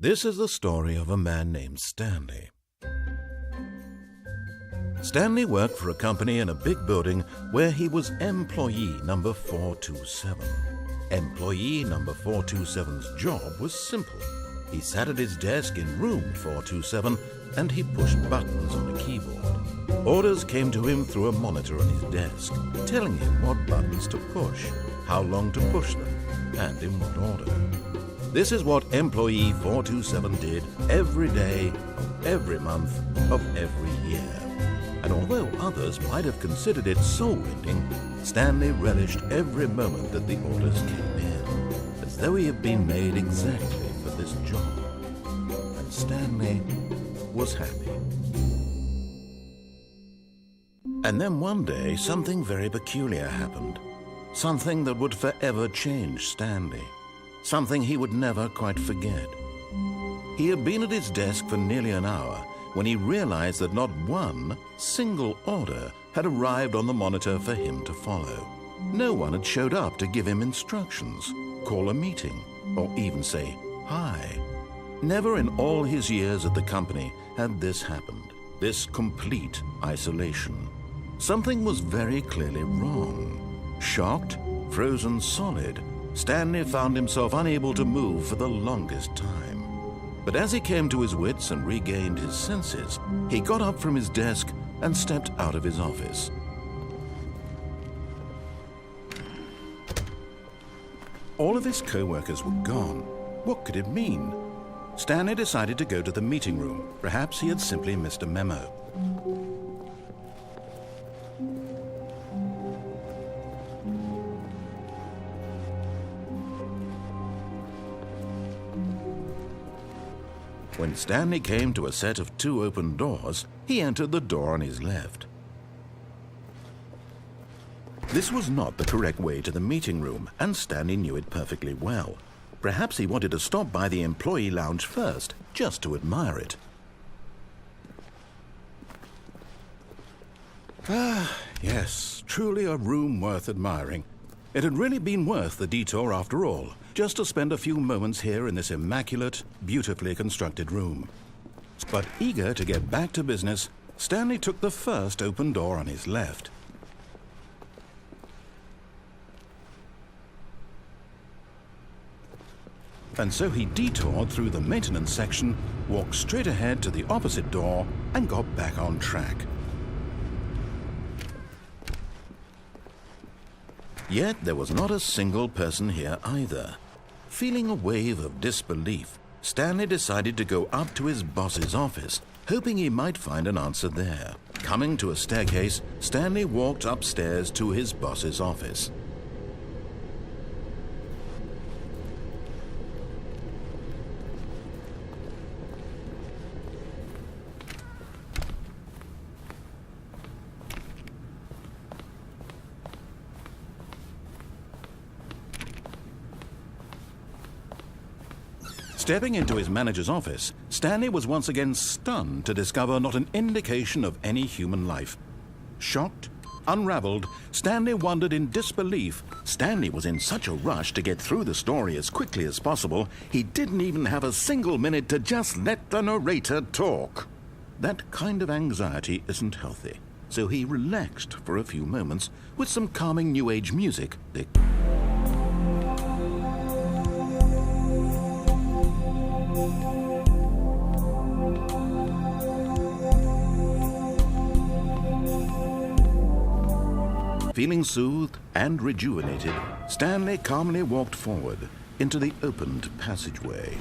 This is the story of a man named Stanley. Stanley worked for a company in a big building where he was employee number 427. Employee number 427's job was simple. He sat at his desk in room 427 and he pushed buttons on a keyboard. Orders came to him through a monitor on his desk, telling him what buttons to push, how long to push them, and in what order. This is what employee 427 did every day of every month of every year. And although others might have considered it soul-rending, Stanley relished every moment that the orders came in, as though he had been made exactly for this job. And Stanley was happy. And then one day, something very peculiar happened. Something that would forever change Stanley. Something he would never quite forget. He had been at his desk for nearly an hour when he realized that not one single order had arrived on the monitor for him to follow. No one had showed up to give him instructions, call a meeting, or even say hi. Never in all his years at the company had this happened, this complete isolation. Something was very clearly wrong. Shocked, frozen solid, Stanley found himself unable to move for the longest time. But as he came to his wits and regained his senses, he got up from his desk and stepped out of his office. All of his co-workers were gone. What could it mean? Stanley decided to go to the meeting room. Perhaps he had simply missed a memo. When Stanley came to a set of 2 open doors, he entered the door on his left. This was not the correct way to the meeting room, and Stanley knew it perfectly well. Perhaps he wanted to stop by the employee lounge first, just to admire it. Yes, truly a room worth admiring. It had really been worth the detour after all, just to spend a few moments here in this immaculate, beautifully constructed room. But eager to get back to business, Stanley took the first open door on his left. And so he detoured through the maintenance section, walked straight ahead to the opposite door, and got back on track. Yet there was not a single person here either. Feeling a wave of disbelief, Stanley decided to go up to his boss's office, hoping he might find an answer there. Coming to a staircase, Stanley walked upstairs to his boss's office. Stepping into his manager's office, Stanley was once again stunned to discover not an indication of any human life. Shocked, unraveled, Stanley wondered in disbelief. Stanley was in such a rush to get through the story as quickly as possible, he didn't even have a single minute to just let the narrator talk. That kind of anxiety isn't healthy, so he relaxed for a few moments with some calming New Age music. Feeling soothed and rejuvenated, Stanley calmly walked forward into the opened passageway.